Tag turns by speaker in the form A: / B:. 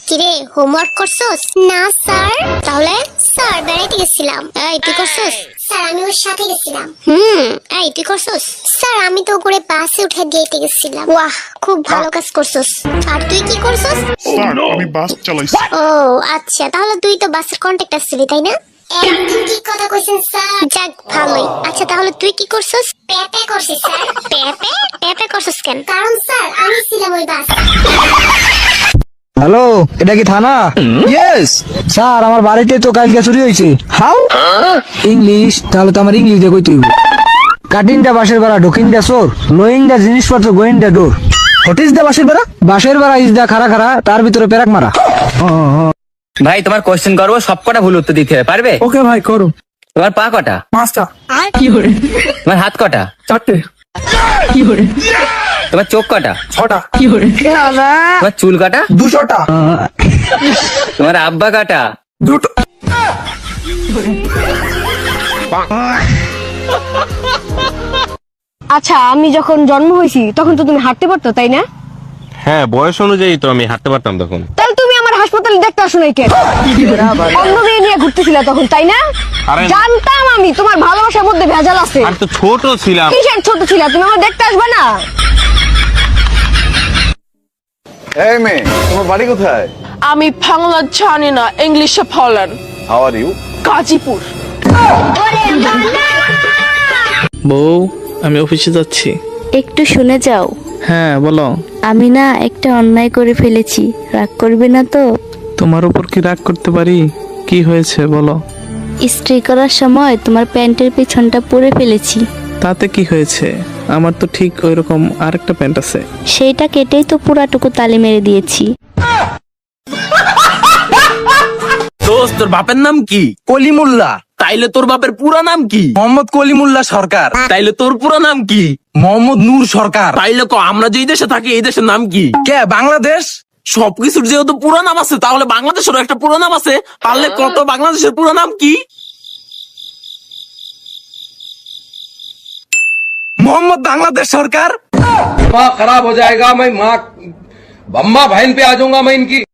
A: কিরে হোমওয়ার্ক করছস? না স্যার। তাহলে? স্যার বেড়াইতে গেছিলাম। এই তুই করছস? স্যার আমি ওর সাথে গেছিলাম। এই তুই করছস? স্যার আমি তো করে বাসে উঠে দিতে গেছিলাম। বাহ, খুব ভালো কাজ করছস। আর তুই কি করছস?
B: স্যার আমি বাস চালাইছি।
A: ও আচ্ছা, তাহলে তুই তো বাসের কন্ট্রাক্টর ছিলি তাই না? একদম ঠিক কথা কইছেন স্যার। যাক ভালোই। আচ্ছা তাহলে তুই কি করছস? পেপে করছিস স্যার। পেপে? পেপে করছস কেন? কারণ স্যার আমি ছিলাম ওই বাসে।
C: হ্যালো, এটা কি থানা? ইয়েস স্যার, আমার বাড়িতে তো কালকে চুরি হয়েছে। হাউ? ইংলিশ? তাহলে তো আমার ইংলিশ দিয়ে কইতে হইব। কাটিং দা বাসের ভাড়া, ঢোকিং দা চোর, লোয়িং দা জিনিসপত্র, going the door. What is the বাসের ভাড়া? বাসের ভাড়া ইজ দা খারা খারা, তার ভিতরে পেরাক মারা।
D: ভাই তোমার কোশ্চেন করবো, সবকটা ভুল উত্তর দিতে হবে, পারবে?
C: ওকে ভাই, করো।
D: তোমার পা কটা?
C: 5টা।
D: তোমার হাত কটা?
C: 4টে।
D: তোমার চোখ কটা?
C: 6টা।
D: তোমার চুল কটা?
C: 200টা।
D: তোমার আব্বা কটা?
C: 2টো।
E: আচ্ছা, আমি যখন জন্ম হয়েছি তখন তো তুমি হাঁটতে পারতো তাই না?
F: হ্যাঁ, বয়স অনুযায়ী তো আমি হাঁটতে পারতাম তখন।
E: তাহলে তুমি আমার হাসপাতালে দেখতে আসো নাই কেন? অন্য মেয়ে নিয়ে ঘুরতেছিলে তখন তাই না?
F: আরে-
E: জানতাম আমি তোমার ভালোবাসার মধ্যে ভেজাল আছে।
F: আমি তো ছোট ছিলাম।
E: কিসের ছোট ছিল? তুমি আমার দেখতে আসবে না?
G: এই মেয়ে, তোমার বাড়ি কোথায়?
H: আমি বাংলা জানি না, ইংলিশে বলেন।
G: How are you?
H: গাজীপুর।
I: বউ, আমি অফিসে যাচ্ছি।
J: একটু শুনে যাও।
I: হ্যাঁ বলো।
J: আমি না একটা অন্যায় করে ফেলেছি, রাগ করবে না তো?
I: তোমার উপর কি রাগ করতে পারি? কি হয়েছে বলো।
J: ইস্ত্রি করার সময় তোমার প্যান্টের পেছনটা পরে ফেলেছি।
I: তাতে কি হয়েছে? আমার তো ঠিক ওইরকম আরেকটা প্যান্ট আছে।
J: সেইটা কেটেই তো পুরাটুকু তালি মেরে দিয়েছি।
K: দোস্ত, তোর বাপের নাম কি?
C: কলিমুল্লাহ।
K: তাইলে তোর বাপের পুরো নাম কি?
C: মোহাম্মদ কলিমুল্লাহ সরকার।
K: তাইলে তোর পুরো নাম কি?
C: মোহাম্মদ নূর সরকার।
K: তাইলে আমরা যেই দেশে থাকি এই দেশের নাম কি?
C: কে? বাংলাদেশ।
K: সবকিছুর যেহেতু পুরো নাম আছে, তাহলে বাংলাদেশেরও একটা পুরো নাম আছে। পারলে কত বাংলাদেশের পুরো নাম কি?
C: মোহাম্মদ বাংলাদেশ সরকার।
L: दिमाग खराब हो जाएगा। मैं माँ अम्मा बहन पे आ जाऊंगा मैं इनकी।